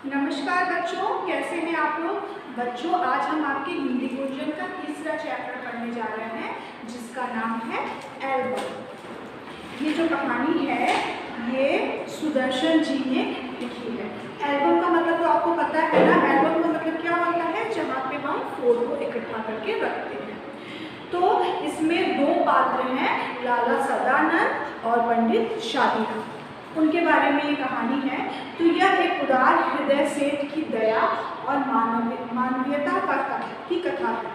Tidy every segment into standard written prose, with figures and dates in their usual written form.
नमस्कार बच्चों, कैसे हैं आप लोग। बच्चों, आज हम आपके हिंदी गुंजन का तीसरा चैप्टर पढ़ने जा रहे हैं जिसका नाम है एल्बम। ये जो कहानी है ये सुदर्शन जी ने लिखी है। एल्बम का मतलब तो आपको पता है ना। एल्बम का मतलब क्या होता है, जहाँ पे हम फोटो इकट्ठा करके रखते हैं। तो इसमें दो पात्र हैं, लाला सदानंद और पंडित शादीराम। उनके बारे में ये कहानी है। तो यह एक उदार हृदय सेठ की दया और मानवीयता की कथा है,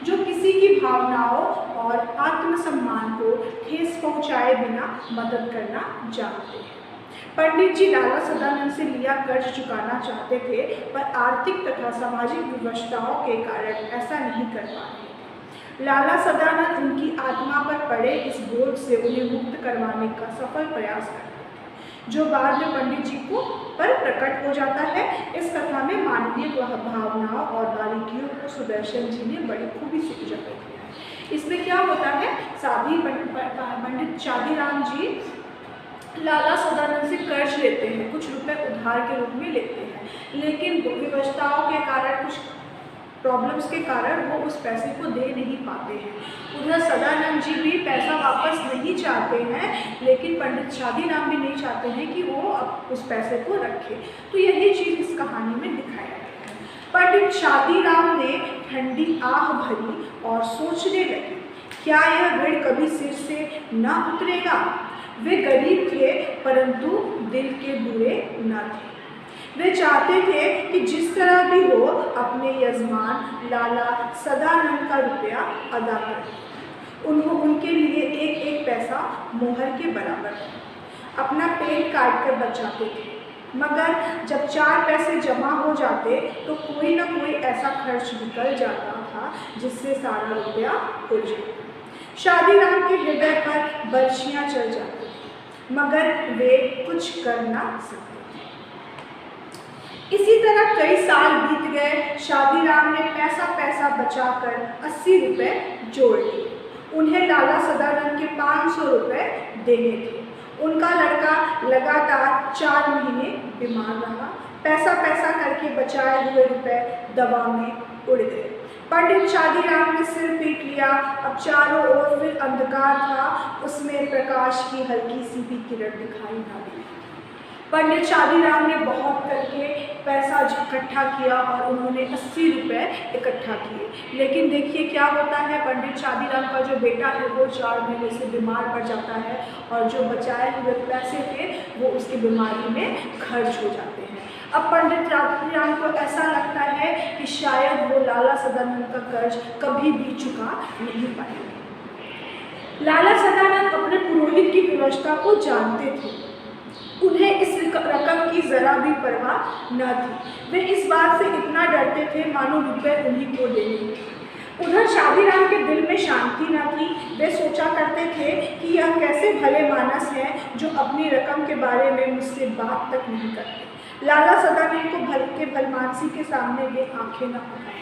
जो किसी की भावनाओं और आत्मसम्मान को ठेस पहुंचाए बिना मदद करना जानते हैं। पंडित जी लाला सदानंद से लिया कर्ज चुकाना चाहते थे, पर आर्थिक तथा सामाजिक विवशताओं के कारण ऐसा नहीं कर पा रहे। लाला सदानंद उनकी आत्मा पर पड़े इस बोझ से उन्हें मुक्त करवाने का सफल प्रयास करते हैं, जो बाद में पंडित जी को पर प्रकट हो जाता है। इस कथा में मानवीय भावनाओं और बारीकियों को सुदर्शन जी ने बड़ी खूबी से उजागर किया है। इसमें क्या होता है, पंडित शादीराम जी लाला सदानंद से कर्ज लेते हैं, कुछ रुपए उधार के रूप में लेते हैं, लेकिन विवशताओं के कारण, कुछ प्रॉब्लम्स के कारण वो उस पैसे को दे नहीं पाते हैं। उधर सदानंद जी भी पैसा वापस नहीं चाहते हैं, लेकिन पंडित शादीराम भी नहीं चाहते हैं कि वो उस पैसे को रखे। तो यही चीज़ इस कहानी में दिखाया गया है। पंडित शादीराम ने ठंडी आह भरी और सोचने लगे, क्या यह ऋण कभी सिर से न उतरेगा। वे गरीब थे, परंतु दिल के बुरे न थे। वे चाहते थे कि जिस तरह भी हो अपने यजमान लाला सदानंद का रुपया अदा करें। उनके लिए एक एक पैसा मोहर के बराबर था। अपना पेट काट कर बचाते थे, मगर जब 4 पैसे जमा हो जाते तो कोई ना कोई ऐसा खर्च निकल जाता था जिससे सारा रुपया उड़ जाता। शादीराम के हृदय पर बर्छियाँ चल जाती थी, मगर वे कुछ कर ना सकते। इसी तरह कई साल बीत गए। शादीराम ने पैसा बचाकर 80 रुपये जोड़ लिए। उन्हें लाला सदानंद के 500 रुपये देने थे। उनका लड़का लगातार 4 महीने बीमार रहा। पैसा करके बचाए हुए रुपए दवा में उड़ गए। पंडित शादीराम ने सिर पीट लिया। अब चारों ओर फिर अंधकार था, उसमें प्रकाश की हल्की सी भी किरण दिखाई न दी। पंडित शादीराम ने बहुत करके पैसा इकट्ठा किया और उन्होंने 80 रुपये इकट्ठा किए। लेकिन देखिए क्या होता है, पंडित शादीराम का जो बेटा है वो 4 महीने से बीमार पड़ जाता है और जो बचाए हुए पैसे थे वो उसकी बीमारी में खर्च हो जाते हैं। अब पंडित शादीराम को ऐसा लगता है कि शायद वो लाला सदानंद का कर्ज कभी भी चुका नहीं पाएंगे। लाला सदानंद अपने पुरोहित की व्यवस्था को जानते थे। उन्हें इस रकम की जरा भी परवाह न थी। वे इस बात से इतना डरते थे मानो रुपये उन्हीं को देंगे। उधर शादीराम के दिल में शांति न थी। वे सोचा करते थे कि यह कैसे भले मानस हैं जो अपनी रकम के बारे में मुझसे बात तक नहीं करते। लाला सदानंद को भलमानसी के सामने वे आंखें न उठाए।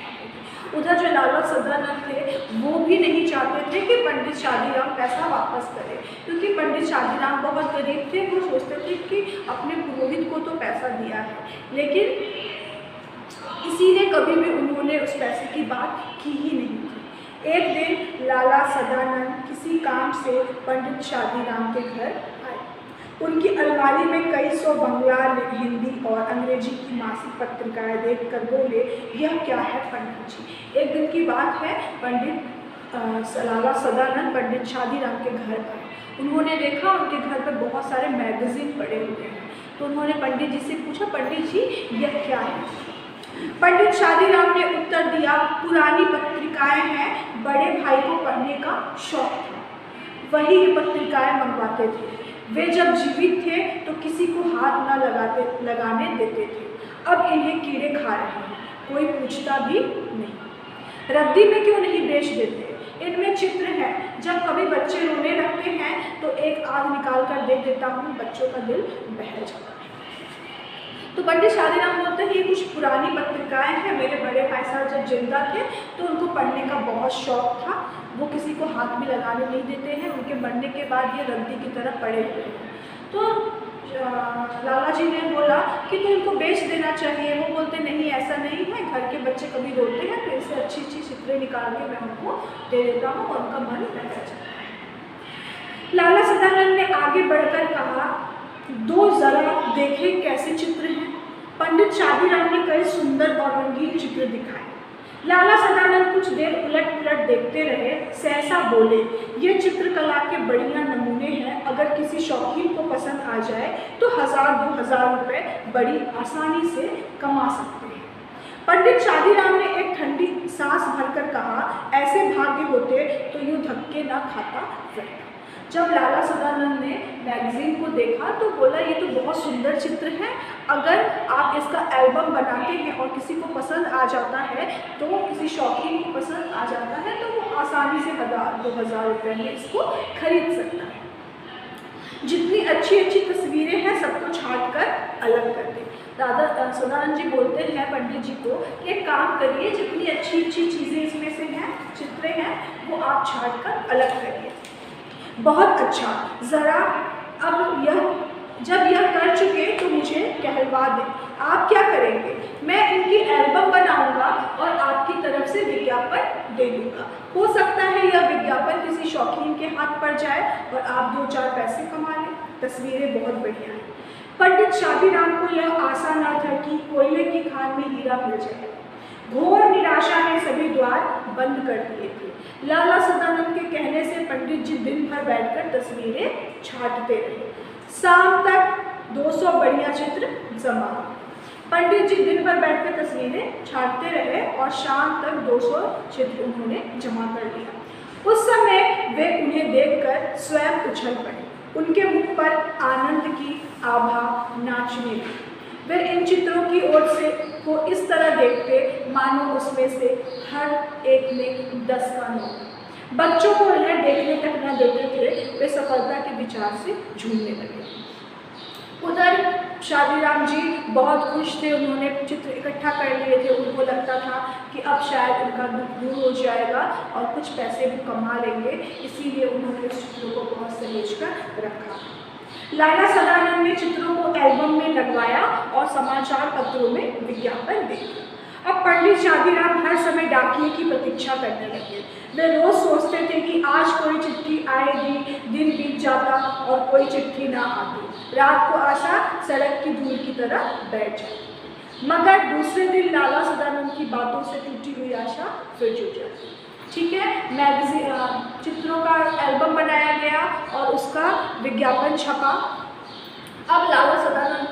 उधर जो लाला सदानंद थे वो भी नहीं चाहते थे कि पंडित शादीराम पैसा वापस करे, क्योंकि पंडित शादीराम बहुत गरीब थे। वो सोचते थे कि अपने पुरोहित को तो पैसा दिया है, लेकिन इसीलिए कभी भी उन्होंने उस पैसे की बात की ही नहीं थी। एक दिन लाला सदानंद किसी काम से पंडित शादीराम के घर आए। उनकी अलमारी में कई सौ बंगला, हिंदी और अंग्रेजी की मासिक पत्रिकाएं देखकर बोले, यह क्या है पंडित जी। एक दिन की बात है, लाला सदानंद पंडित शादीराम के घर आए। उन्होंने देखा उनके घर पर बहुत सारे मैगजीन पड़े हुए हैं। तो उन्होंने पंडित जी से पूछा, पंडित जी यह क्या है। पंडित शादीराम ने उत्तर दिया, पुरानी पत्रिकाएं हैं, बड़े भाई को पढ़ने का शौक था, वही ये पत्रिकाएं मंगवाते थे। वे जब जीवित थे तो किसी को हाथ न लगाने देते थे। अब इन्हें कीड़े खा रहे हैं, कोई पूछता भी नहीं। रद्दी में क्यों नहीं बेच देते। इनमें चित्र हैं, जब कभी बच्चे रोने लगते हैं तो एक आग निकाल कर दे देता हूँ, बच्चों का दिल बहल जाता है। तो पंडित शादीराम बोलते हैं, ये कुछ पुरानी पत्रिकाएं हैं, मेरे बड़े भाई साहब जब जिंदा थे तो उनको पढ़ने का बहुत शौक था, वो किसी को हाथ में लगाने नहीं देते हैं, उनके मरने के बाद ये रद्दी की तरह पड़े हुए हैं। तो लाला जी ने बोला कि तो इनको बेच देना चाहिए। वो बोलते नहीं, ऐसा नहीं है, घर के बच्चे कभी रोते हैं तो इससे अच्छी अच्छी चित्रें निकाल के मैं उनको दे देता हूँ और उनका मन बहल जाता है। लाला सदानंद ने आगे बढ़कर कहा, दो जरा देखें कैसे चित्र हैं। पंडित शादीराम ने कई सुंदर और रंगीन चित्र दिखाए। लाला सदानंद कुछ देर उलट पुलट देखते रहे, सहसा बोले, ये चित्रकला के बढ़िया नमूने हैं। अगर किसी शौकीन को पसंद आ जाए तो 1000-2000 रुपये बड़ी आसानी से कमा सकते हैं। पंडित शादीराम ने एक ठंडी सांस भरकर कहा, ऐसे भाग्य होते तो यूँ धक्के ना खाता रहता। जब लाला सदानंद ने मैगजीन को देखा तो बोला, ये तो बहुत सुंदर चित्र है। अगर आप इसका एल्बम बनाते हैं और किसी को पसंद आ जाता है, तो किसी शौकीन को पसंद आ जाता है, तो वो आसानी से 1000-2000 रुपये में इसको खरीद सकता है। जितनी अच्छी अच्छी तस्वीरें हैं सबको छांट कर अलग कर दें। दादा सदानंद जी बोलते हैं पंडित जी को कि एक काम करिए, जितनी अच्छी अच्छी चीज़ें इसमें से हैं, चित्रें हैं, वो आप छांट कर अलग करिए। बहुत अच्छा, ज़रा अब जब यह कर चुके तो मुझे कहलवा दें। आप क्या करेंगे? मैं इनकी एल्बम बनाऊंगा और आपकी तरफ से विज्ञापन दे दूंगा। हो सकता है यह विज्ञापन किसी शौकीन के हाथ पड़ जाए और आप 2-4 पैसे कमा लें। तस्वीरें बहुत बढ़िया हैं। पंडित शादीराम को यह आशा न था कि कोयले की खान में हीरा मिल जाए। घोर निराशा ने सभी द्वार बंद कर दिए थे। लाला सदानंद के कहने से पंडित जी दिन भर बैठकर तस्वीरें छांटते रहे। शाम तक 200 बढ़िया चित्र जमा। पंडित जी दिन भर बैठकर तस्वीरें छांटते रहे और शाम तक 200 चित्र उन्होंने जमा कर लिया। उस समय वे उन्हें देखकर स्वयं उछल पड़े। उनके मुख पर आनंद की आभा नाचने लगी। वे इन चित्रों की ओर से को इस तरह देखते मानो उसमें से हर एक में 10 का नोट। बच्चों को उन्हें देखने तक न देते थे, वे सफलता के विचार से झूमने लगे। उधर शादीराम जी बहुत खुश थे। उन्होंने चित्र इकट्ठा कर लिए थे। उनको लगता था कि अब शायद उनका दुख दूर हो जाएगा और कुछ पैसे भी कमा लेंगे, इसीलिए उन्होंने उस चित्रों को बहुत सहेज कर रखा। लाला सदानंद ने चित्रों को एल्बम में लगवाया और समाचार पत्रों में विज्ञापन दिया। अब पंडित शादीराम हर समय डाकिए की प्रतीक्षा करने लगे। वे रोज सोचते थे कि आज कोई चिट्ठी आएगी। दिन बीत जाता और कोई चिट्ठी ना आती। रात को आशा सड़क की धूल की तरह बैठ जाती। मगर दूसरे दिन लाला सदानंद की बातों से टूटी हुई आशा फिर जुट जाती। ठीक है, मैगजीन चित्रों का एल्बम बनाया गया और उसका विज्ञापन छपा। अब लाला सदानंद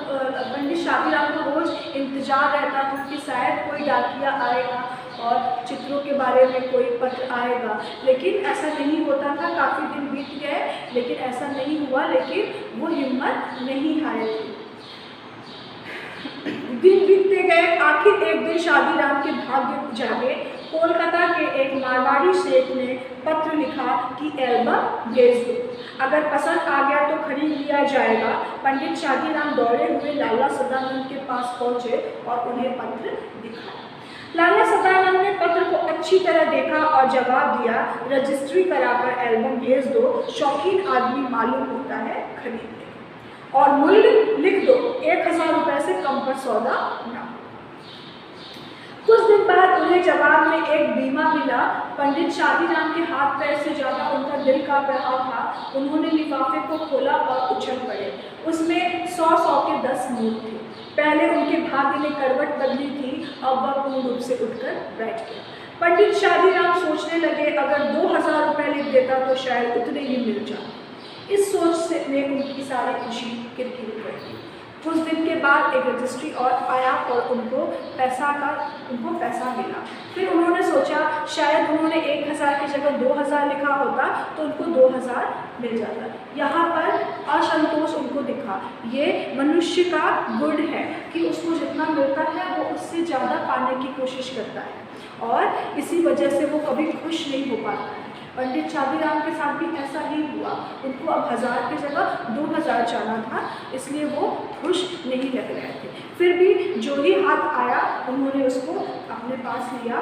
पंडित शादीराम को रोज इंतजार रहता था कि शायद कोई डाकिया आएगा और चित्रों के बारे में कोई पत्र आएगा, लेकिन ऐसा नहीं होता था। काफ़ी दिन बीत गए लेकिन ऐसा नहीं हुआ, लेकिन वो हिम्मत नहीं हारे थे। दिन बीतते गए। आखिर एक दिन शादीराम के भाग्य जागे। कोलकाता के एक मारवाड़ी शेख ने पत्र लिखा कि एल्बम भेज दो, अगर पसंद आ गया तो खरीद लिया जाएगा। पंडित शादीराम दौड़े हुए लाला सदानंद के पास पहुंचे और उन्हें पत्र दिखाया। लाला सदानंद ने पत्र को अच्छी तरह देखा और जवाब दिया, रजिस्ट्री कराकर एल्बम भेज दो, शौकीन आदमी मालूम होता है खरीद ले, और मूल्य लिख दो, 1000 रुपये से कम पर सौदा ना। कुछ दिन बाद उन्हें जवाब में एक बीमा मिला। पंडित शादीराम के हाथ पैर से ज़्यादा उनका दिल कांप रहा था। उन्होंने लिफाफे को खोला और उछल पड़े। उसमें 100 के 10 नोट थे। पहले उनके भाग्य ने करवट बदली थी, अब वह पूर्ण रूप से उठकर बैठ गया। पंडित शादीराम सोचने लगे, अगर 2000 रुपये लिख देता तो शायद उतने ही मिल जाते। इस सोच से ने उनकी सारी खुशी किरकिरी कर दी। कुछ दिन के बाद एक रजिस्ट्री और आया और उनको पैसा मिला। फिर उन्होंने सोचा शायद उन्होंने 1000 की जगह 2000 लिखा होता तो उनको 2000 मिल जाता। यहाँ पर असंतोष उनको दिखा। ये मनुष्य का गुण है कि उसको जितना मिलता है वो उससे ज़्यादा पाने की कोशिश करता है और इसी वजह से वो कभी खुश नहीं हो पाता है। पंडित शादीराम के साथ भी ऐसा ही हुआ। उनको अब 1000 की जगह 2000 जाना था, इसलिए वो खुश नहीं लग रहे थे। फिर भी जो ही हाथ आया उन्होंने उसको अपने पास लिया।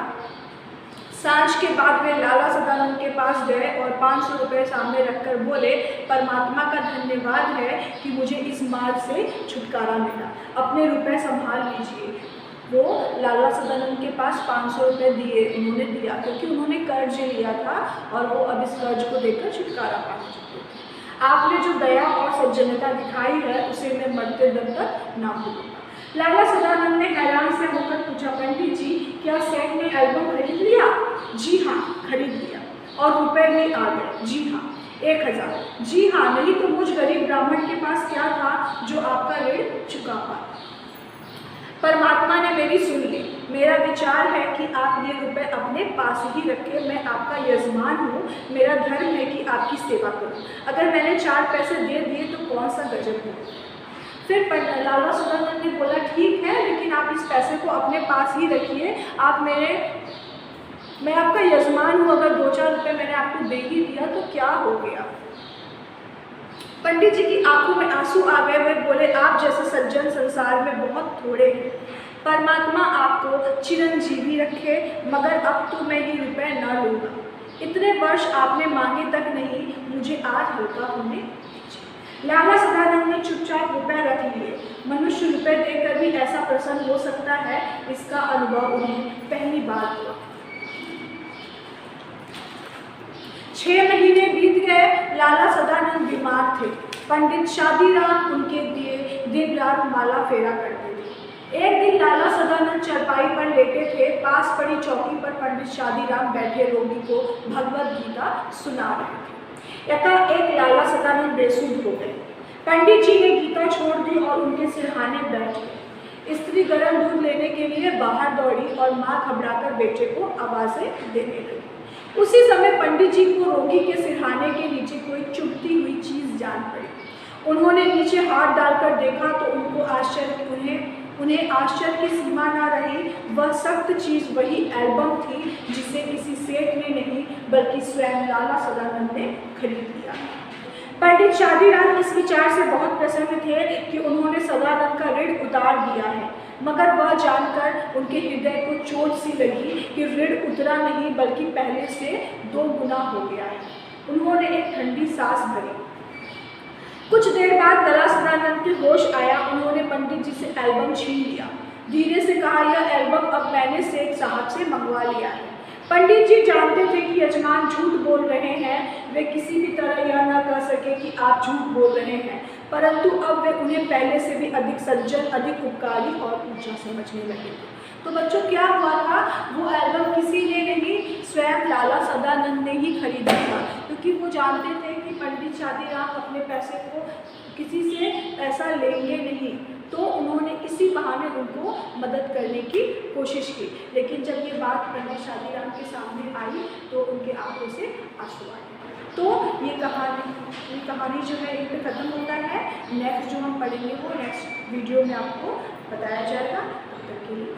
सांझ के बाद वे लाला सदानंद के पास गए और 500 रुपये सामने रखकर बोले, परमात्मा का धन्यवाद है कि मुझे इस मार से छुटकारा मिला, अपने रुपए संभाल लीजिए। वो लाला सदानंद के पास 500 रुपये उन्होंने दिया, क्योंकि उन्होंने कर्ज लिया था और वो अब इस कर्ज को देकर छुटकारा पाना चाहते थे। आपने जो दया और सज्जनता दिखाई है उसे मैं मरते दम तक ना भूलूंगा। लाला सदानंद ने हैरान से होकर पूछा, पंडित जी क्या सेठ ने एल्बम खरीद लिया? जी हाँ, खरीद लिया। और रुपए भी आ गए? जी हाँ, 1000। जी हाँ, नहीं तो मुझ गरीब ब्राह्मण के पास क्या था जो आपका ऋण चुका पाता? परमात्मा ने मेरी सुन ली। मेरा विचार है कि आप ये रुपए अपने पास ही रखें। मैं आपका यजमान हूँ, मेरा धर्म है कि आपकी सेवा करूँ। अगर मैंने 4 पैसे दे दिए तो कौन सा गजब हो। फिर लाला सदानंद ने बोला, ठीक है, लेकिन आप इस पैसे को अपने पास ही रखिए। मैं आपका यजमान हूँ, अगर 2-4 रुपये मैंने आपको दे ही दिया तो क्या हो गया। पंडित जी की आंखों में आंसू आ गए। वे बोले, आप जैसे सज्जन संसार में बहुत थोड़े हैं। परमात्मा आपको चिरंजीवी रखे, मगर अब तो मैं ये रुपए ना लूँगा। इतने वर्ष आपने मांगे तक नहीं, मुझे आज हल्का होने दीजिए। लाला सदानंद ने चुपचाप रुपए रख लिए। मनुष्य रुपए देकर भी ऐसा प्रसन्न हो सकता है, इसका अनुभव उन्हें पहली बार हुआ। 6 महीने बीत गए। लाला सदानंद बीमार थे। पंडित शादीराम उनके लिए दिन रात माला फेरा करते थे। एक दिन लाला सदानंद चरपाई पर लेटे थे। पास पड़ी चौकी पर पंडित शादीराम बैठे रोगी को भगवत गीता सुना रहे थे। एकाएक लाला सदानंद बेसुध हो गए। पंडित जी ने गीता छोड़ दी और उनके सिरहाने बैठ गए। स्त्री गर्म दूध लेने के लिए बाहर दौड़ी और माँ घबराकर बेटे को आवाज़ें देने लगी। उसी समय पंडित जी को रोगी के सिरहाने के नीचे कोई चुभती हुई चीज़ जान पड़ी। उन्होंने नीचे हाथ डालकर देखा तो उन्हें आश्चर्य की सीमा न रही। वह सख्त चीज़ वही एल्बम थी जिसे किसी सेठ ने नहीं बल्कि स्वयं लाला सदानंद ने खरीद लिया। पंडित शादीराम इस विचार से बहुत प्रसन्न थे कि उन्होंने सदानंद का ऋण उतार दिया है, मगर वह जानकर उनके हृदय को चोट सी लगी कि ऋण उतरा नहीं बल्कि पहले से 2 गुना हो गया है। उन्होंने एक ठंडी सांस भरी। कुछ देर बाद लाला सदानंद के होश आया। उन्होंने पंडित जी से एल्बम छीन लिया। धीरे से कहा, यह एल्बम अब मैंने सेठ साहब से मंगवा लिया है। पंडित जी जानते थे कि यजमान झूठ बोल रहे हैं। वे किसी भी तरह यह न कह सके कि आप झूठ बोल रहे हैं, परंतु अब वे उन्हें पहले से भी अधिक सज्जन, अधिक उपकारी और ऊंचा समझने लगे थे। तो बच्चों क्या हुआ था, वो एल्बम किसी ने नहीं, स्वयं लाला सदानंद ने ही खरीदा था, क्योंकि वो जानते थे कि पंडित शादीराम अपने पैसे को किसी से पैसा लेंगे नहीं। तो उन्होंने इसी बहाने उनको मदद करने की कोशिश की। लेकिन जब ये बात पंडित शादीराम के सामने आई तो उनके आंखों से आंसू आए। तो ये कहानी जो है यहीं पे ख़त्म होता है। नेक्स्ट जो हम पढ़ेंगे वो नेक्स्ट वीडियो में आपको बताया जाएगा। तब तक के लिए